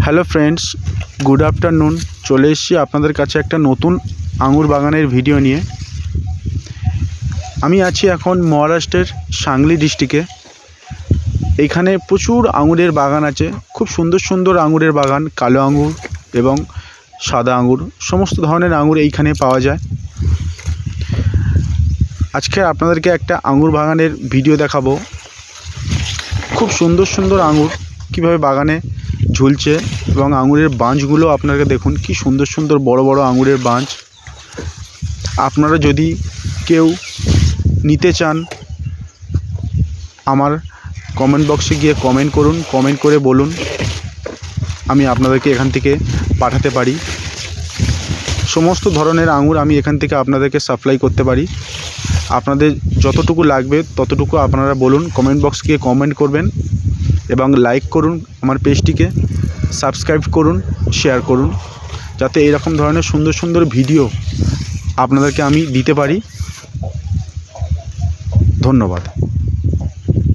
Hello friends, good afternoon. চলে এসেছি আপনাদের কাছে একটা নতুন আঙুর বাগানের ভিডিও নিয়ে। আমি আছি এখন মহারাষ্ট্রের সাংলি ডিস্ট্রিক্টে। এইখানে প্রচুর আঙুরের বাগান আছে, খুব সুন্দর সুন্দর আঙুরের বাগান, কালো আঙুর এবং সাদা আঙুর, সমস্ত ধরনের আঙুর এইখানে পাওয়া যায়। আজকে আপনাদেরকে একটা আঙুর বাগানের ভিডিও দেখাবো। খুব সুন্দর সুন্দর আঙুর কীভাবে বাগানে ঝুলছে এবং আঙুরের বাঁশগুলো আপনারা দেখুন, কি সুন্দর সুন্দর বড় বড় আঙুরের বাঁশ। আপনারা যদি কেউ নিতে চান, আমার কমেন্ট বক্সে গিয়ে কমেন্ট করুন, কমেন্ট করে বলুন, আমি আপনাদেরকে এখান থেকে পাঠাতে পারি। সমস্ত ধরনের আঙুর আমি এখান থেকে আপনাদেরকে সাপ্লাই করতে পারি। আপনাদের যতটুকু লাগবে ততটুকু আপনারা বলুন, কমেন্ট বক্স গিয়ে কমেন্ট করবেন এবং লাইক করুন, আমার পেজটিকে সাবস্ক্রাইব করুন, শেয়ার করুন, যাতে এরকম ধরনের সুন্দর সুন্দর ভিডিও আপনাদেরকে আমি দিতে পারি। ধন্যবাদ।